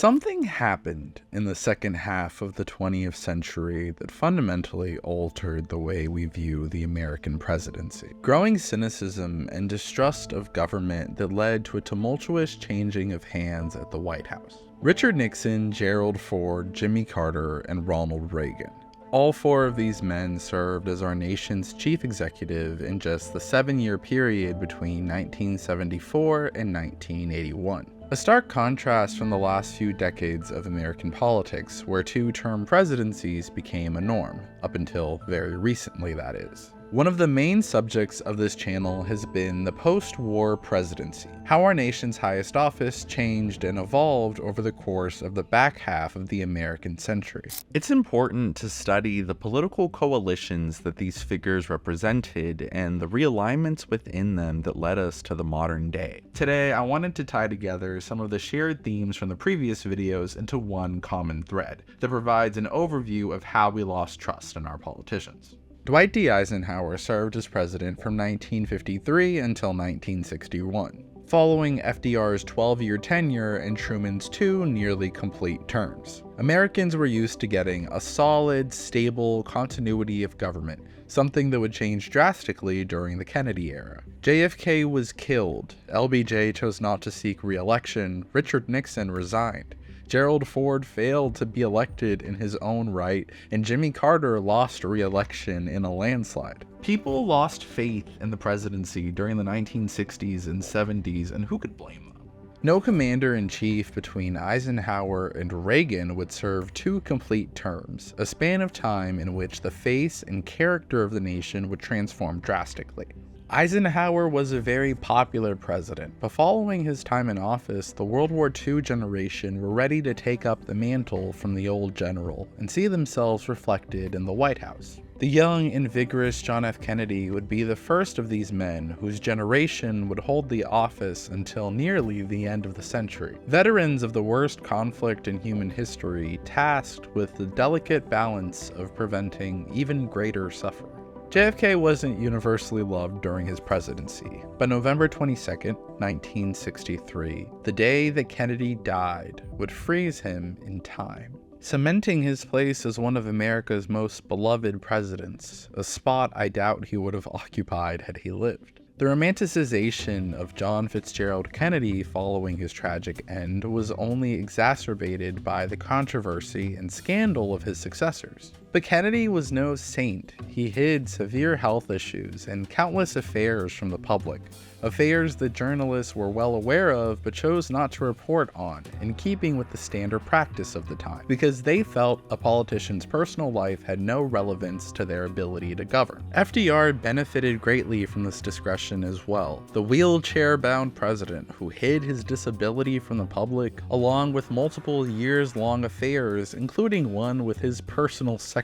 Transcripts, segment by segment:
Something happened in the second half of the 20th century that fundamentally altered the way we view the American presidency. Growing cynicism and distrust of government that led to a tumultuous changing of hands at the White House. Richard Nixon, Gerald Ford, Jimmy Carter, and Ronald Reagan. All four of these men served as our nation's chief executive in just the 7-year period between 1974 and 1981. A stark contrast from the last few decades of American politics, where two-term presidencies became a norm, up until very recently, that is. One of the main subjects of this channel has been the post-war presidency, how our nation's highest office changed and evolved over the course of the back half of the American century. It's important to study the political coalitions that these figures represented and the realignments within them that led us to the modern day. Today, I wanted to tie together some of the shared themes from the previous videos into one common thread that provides an overview of how we lost trust in our politicians. Dwight D. Eisenhower served as president from 1953 until 1961, following FDR's 12-year tenure and Truman's 2 nearly complete terms. Americans were used to getting a solid, stable continuity of government, something that would change drastically during the Kennedy era. JFK was killed, LBJ chose not to seek re-election, Richard Nixon resigned. Gerald Ford failed to be elected in his own right, and Jimmy Carter lost re-election in a landslide. People lost faith in the presidency during the 1960s and 70s, and who could blame them? No commander-in-chief between Eisenhower and Reagan would serve 2 complete terms, a span of time in which the face and character of the nation would transform drastically. Eisenhower was a very popular president, but following his time in office, the World War II generation were ready to take up the mantle from the old general and see themselves reflected in the White House. The young and vigorous John F. Kennedy would be the first of these men whose generation would hold the office until nearly the end of the century. Veterans of the worst conflict in human history, tasked with the delicate balance of preventing even greater suffering. JFK wasn't universally loved during his presidency, but November 22, 1963, the day that Kennedy died, would freeze him in time, cementing his place as one of America's most beloved presidents, a spot I doubt he would have occupied had he lived. The romanticization of John Fitzgerald Kennedy following his tragic end was only exacerbated by the controversy and scandal of his successors. But Kennedy was no saint. He hid severe health issues and countless affairs from the public, affairs that journalists were well aware of but chose not to report on, in keeping with the standard practice of the time, because they felt a politician's personal life had no relevance to their ability to govern. FDR benefited greatly from this discretion as well, the wheelchair-bound president who hid his disability from the public, along with multiple years-long affairs, including one with his personal secretary.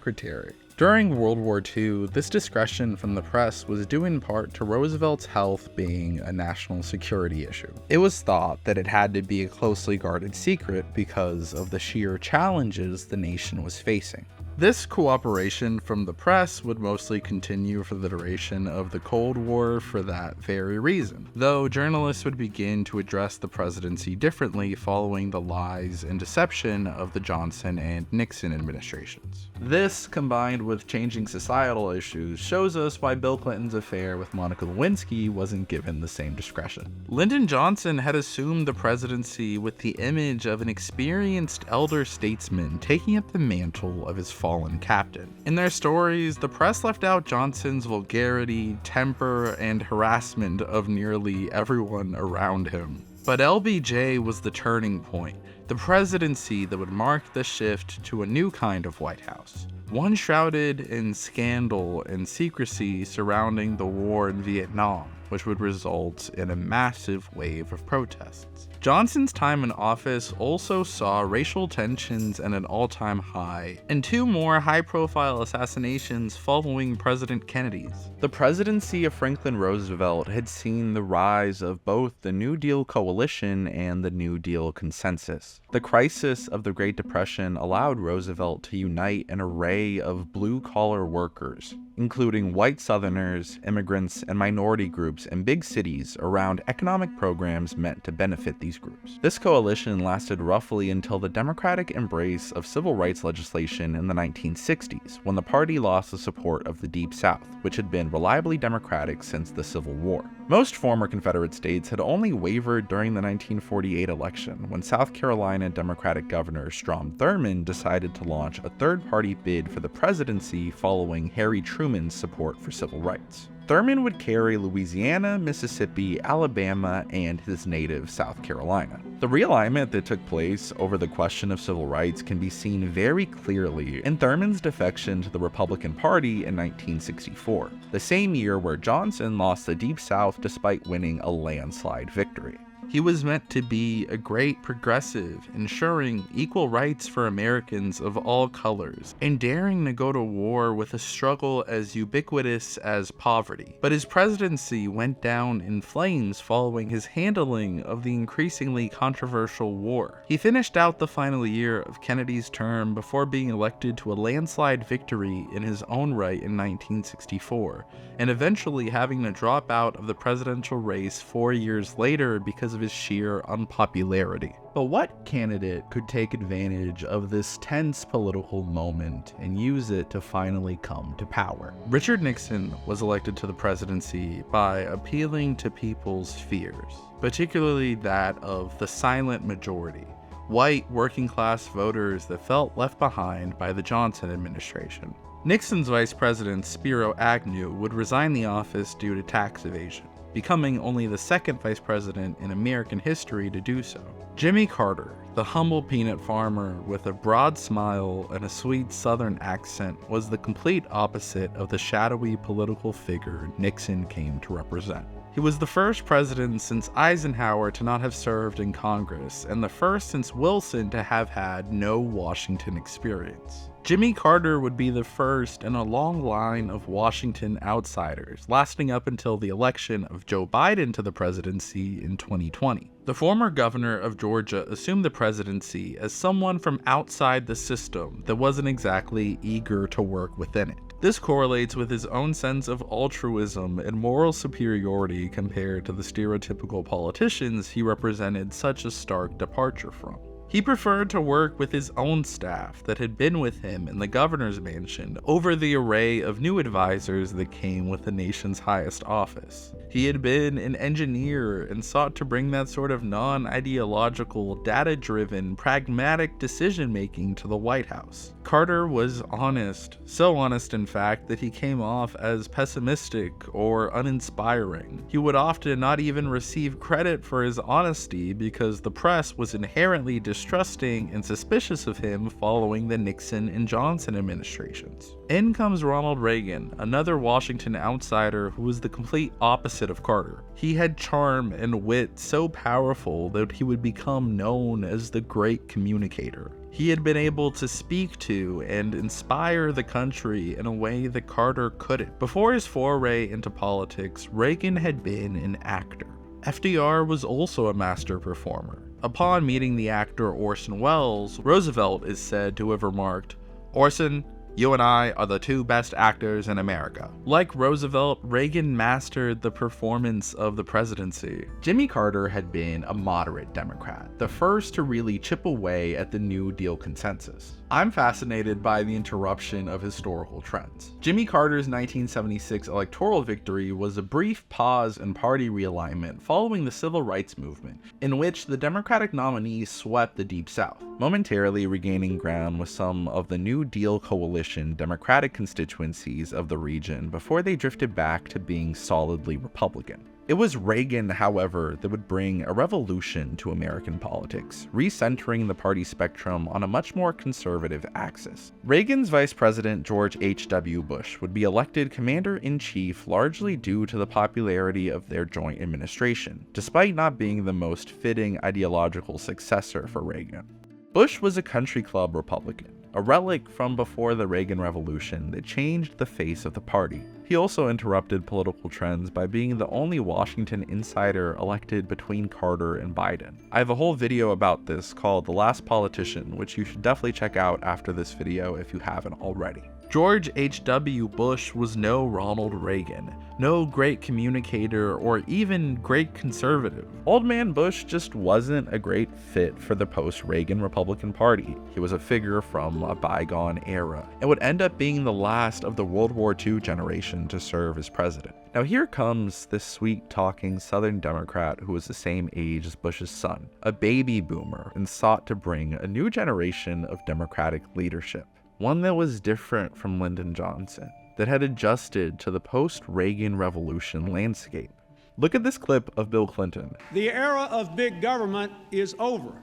During World War II, this discretion from the press was due in part to Roosevelt's health being a national security issue. It was thought that it had to be a closely guarded secret because of the sheer challenges the nation was facing. This cooperation from the press would mostly continue for the duration of the Cold War for that very reason, though journalists would begin to address the presidency differently following the lies and deception of the Johnson and Nixon administrations. This, combined with changing societal issues, shows us why Bill Clinton's affair with Monica Lewinsky wasn't given the same discretion. Lyndon Johnson had assumed the presidency with the image of an experienced elder statesman taking up the mantle of his fallen captain. In their stories, the press left out Johnson's vulgarity, temper, and harassment of nearly everyone around him. But LBJ was the turning point, the presidency that would mark the shift to a new kind of White House, one shrouded in scandal and secrecy surrounding the war in Vietnam, which would result in a massive wave of protests. Johnson's time in office also saw racial tensions at an all-time high, and 2 more high-profile assassinations following President Kennedy's. The presidency of Franklin Roosevelt had seen the rise of both the New Deal coalition and the New Deal consensus. The crisis of the Great Depression allowed Roosevelt to unite an array of blue-collar workers, including white Southerners, immigrants, and minority groups in big cities around economic programs meant to benefit these these groups. This coalition lasted roughly until the Democratic embrace of civil rights legislation in the 1960s, when the party lost the support of the Deep South, which had been reliably Democratic since the Civil War. Most former Confederate states had only wavered during the 1948 election, when South Carolina Democratic Governor Strom Thurmond decided to launch a third-party bid for the presidency following Harry Truman's support for civil rights. Thurmond would carry Louisiana, Mississippi, Alabama, and his native South Carolina. The realignment that took place over the question of civil rights can be seen very clearly in Thurmond's defection to the Republican Party in 1964, the same year where Johnson lost the Deep South despite winning a landslide victory. He was meant to be a great progressive, ensuring equal rights for Americans of all colors, and daring to go to war with a struggle as ubiquitous as poverty. But his presidency went down in flames following his handling of the increasingly controversial war. He finished out the final year of Kennedy's term before being elected to a landslide victory in his own right in 1964, and eventually having to drop out of the presidential race 4 years later because of his sheer unpopularity. But what candidate could take advantage of this tense political moment and use it to finally come to power? Richard Nixon was elected to the presidency by appealing to people's fears, particularly that of the silent majority, white working-class voters that felt left behind by the Johnson administration. Nixon's vice president, Spiro Agnew, would resign the office due to tax evasion, becoming only the second vice president in American history to do so. Jimmy Carter, the humble peanut farmer with a broad smile and a sweet southern accent, was the complete opposite of the shadowy political figure Nixon came to represent. He was the first president since Eisenhower to not have served in Congress, and the first since Wilson to have had no Washington experience. Jimmy Carter would be the first in a long line of Washington outsiders, lasting up until the election of Joe Biden to the presidency in 2020. The former governor of Georgia assumed the presidency as someone from outside the system that wasn't exactly eager to work within it. This correlates with his own sense of altruism and moral superiority compared to the stereotypical politicians he represented such a stark departure from. He preferred to work with his own staff that had been with him in the governor's mansion over the array of new advisors that came with the nation's highest office. He had been an engineer and sought to bring that sort of non-ideological, data-driven, pragmatic decision-making to the White House. Carter was honest, so honest in fact that he came off as pessimistic or uninspiring. He would often not even receive credit for his honesty because the press was inherently distrusting and suspicious of him following the Nixon and Johnson administrations. In comes Ronald Reagan, another Washington outsider who was the complete opposite of Carter. He had charm and wit so powerful that he would become known as the great communicator. He had been able to speak to and inspire the country in a way that Carter couldn't. Before his foray into politics, Reagan had been an actor. FDR was also a master performer. Upon meeting the actor Orson Welles, Roosevelt is said to have remarked, "Orson, you and I are the two best actors in America." Like Roosevelt, Reagan mastered the performance of the presidency. Jimmy Carter had been a moderate Democrat, the first to really chip away at the New Deal consensus. I'm fascinated by the interruption of historical trends. Jimmy Carter's 1976 electoral victory was a brief pause in party realignment following the civil rights movement, in which the Democratic nominees swept the Deep South, momentarily regaining ground with some of the New Deal coalition Democratic constituencies of the region before they drifted back to being solidly Republican. It was Reagan, however, that would bring a revolution to American politics, recentering the party spectrum on a much more conservative axis. Reagan's Vice President George H.W. Bush would be elected commander-in-chief largely due to the popularity of their joint administration, despite not being the most fitting ideological successor for Reagan. Bush was a country club Republican, a relic from before the Reagan Revolution that changed the face of the party. He also interrupted political trends by being the only Washington insider elected between Carter and Biden. I have a whole video about this called The Last Politician, which you should definitely check out after this video if you haven't already. George H.W. Bush was no Ronald Reagan, no great communicator or even great conservative. Old man Bush just wasn't a great fit for the post-Reagan Republican Party. He was a figure from a bygone era and would end up being the last of the World War II generation to serve as president. Now here comes this sweet-talking Southern Democrat who was the same age as Bush's son, a baby boomer, and sought to bring a new generation of Democratic leadership. One that was different from Lyndon Johnson, that had adjusted to the post-Reagan Revolution landscape. Look at this clip of Bill Clinton. The era of big government is over.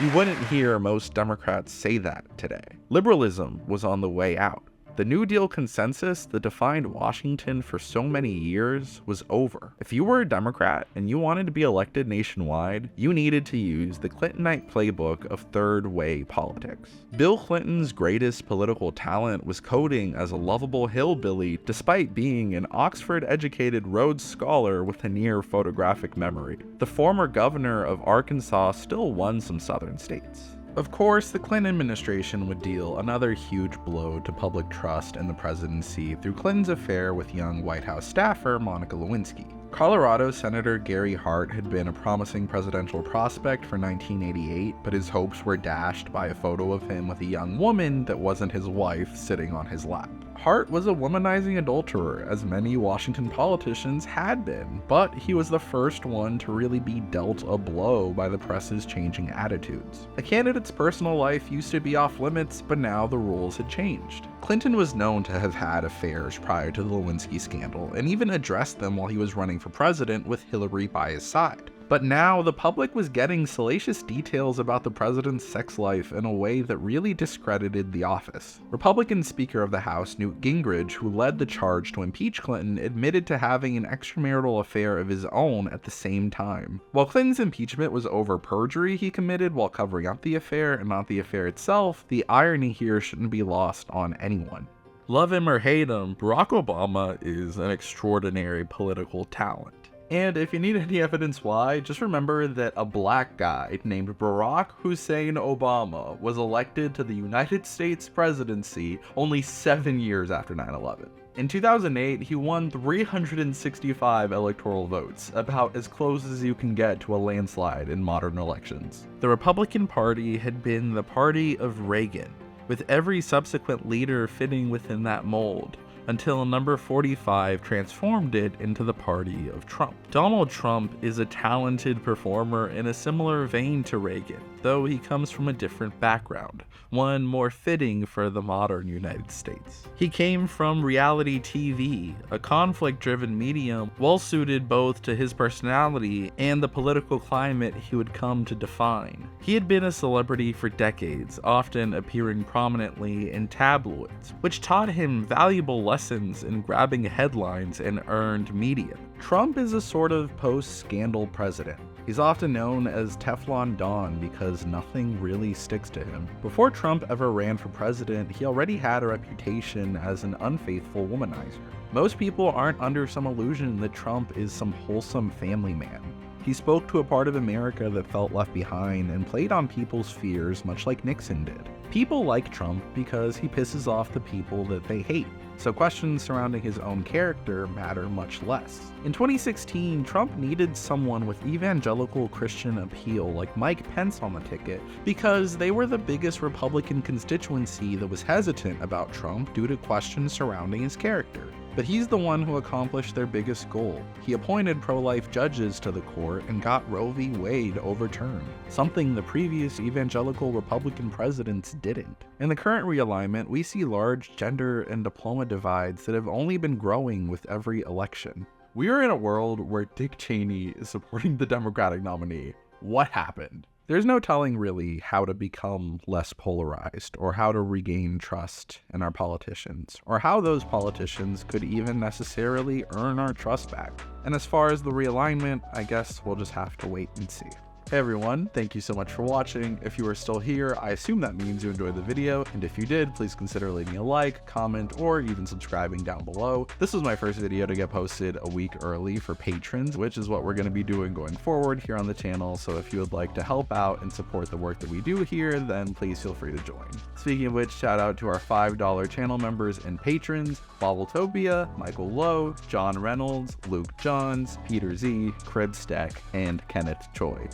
You wouldn't hear most Democrats say that today. Liberalism was on the way out. The New Deal consensus that defined Washington for so many years was over. If you were a Democrat and you wanted to be elected nationwide, you needed to use the Clintonite playbook of third way politics. Bill Clinton's greatest political talent was coding as a lovable hillbilly despite being an Oxford-educated Rhodes Scholar with a near photographic memory. The former governor of Arkansas still won some southern states. Of course, the Clinton administration would deal another huge blow to public trust in the presidency through Clinton's affair with young White House staffer Monica Lewinsky. Colorado Senator Gary Hart had been a promising presidential prospect for 1988, but his hopes were dashed by a photo of him with a young woman that wasn't his wife sitting on his lap. Hart was a womanizing adulterer, as many Washington politicians had been, but he was the first one to really be dealt a blow by the press's changing attitudes. A candidate's personal life used to be off limits, but now the rules had changed. Clinton was known to have had affairs prior to the Lewinsky scandal, and even addressed them while he was running for president with Hillary by his side. But now the public was getting salacious details about the president's sex life in a way that really discredited the office. Republican Speaker of the House Newt Gingrich, who led the charge to impeach Clinton, admitted to having an extramarital affair of his own at the same time. While Clinton's impeachment was over perjury he committed while covering up the affair and not the affair itself, the irony here shouldn't be lost on anyone. Love him or hate him, Barack Obama is an extraordinary political talent. And if you need any evidence why, just remember that a black guy named Barack Hussein Obama was elected to the United States presidency only 7 years after 9/11. In 2008, he won 365 electoral votes, about as close as you can get to a landslide in modern elections. The Republican Party had been the party of Reagan, with every subsequent leader fitting within that mold, until number 45 transformed it into the party of Trump. Donald Trump is a talented performer in a similar vein to Reagan, though he comes from a different background, one more fitting for the modern United States. He came from reality TV, a conflict-driven medium well-suited both to his personality and the political climate he would come to define. He had been a celebrity for decades, often appearing prominently in tabloids, which taught him valuable lessons in grabbing headlines and earned media. Trump is a sort of post-scandal president. He's often known as Teflon Don because nothing really sticks to him. Before Trump ever ran for president, he already had a reputation as an unfaithful womanizer. Most people aren't under some illusion that Trump is some wholesome family man. He spoke to a part of America that felt left behind and played on people's fears much like Nixon did. People like Trump because he pisses off the people that they hate, so questions surrounding his own character matter much less. In 2016, Trump needed someone with evangelical Christian appeal like Mike Pence on the ticket because they were the biggest Republican constituency that was hesitant about Trump due to questions surrounding his character. But he's the one who accomplished their biggest goal. He appointed pro-life judges to the court and got Roe v. Wade overturned, something the previous evangelical Republican presidents didn't. In the current realignment, we see large gender and diploma divides that have only been growing with every election. We are in a world where Dick Cheney is supporting the Democratic nominee. What happened? There's no telling really how to become less polarized, or how to regain trust in our politicians, or how those politicians could even necessarily earn our trust back. And as far as the realignment, I guess we'll just have to wait and see. Hey everyone, thank you so much for watching. If you are still here, I assume that means you enjoyed the video, and if you did, please consider leaving a like, comment, or even subscribing down below. This was my first video to get posted a week early for patrons, which is what we're going to be doing going forward here on the channel, so if you would like to help out and support the work that we do here, then please feel free to join. Speaking of which, shout out to our $5 channel members and patrons: Bobbltopia, Michael Lowe, John Reynolds, Luke Johns, Peter Z, Cribstack, and Kenneth Choi.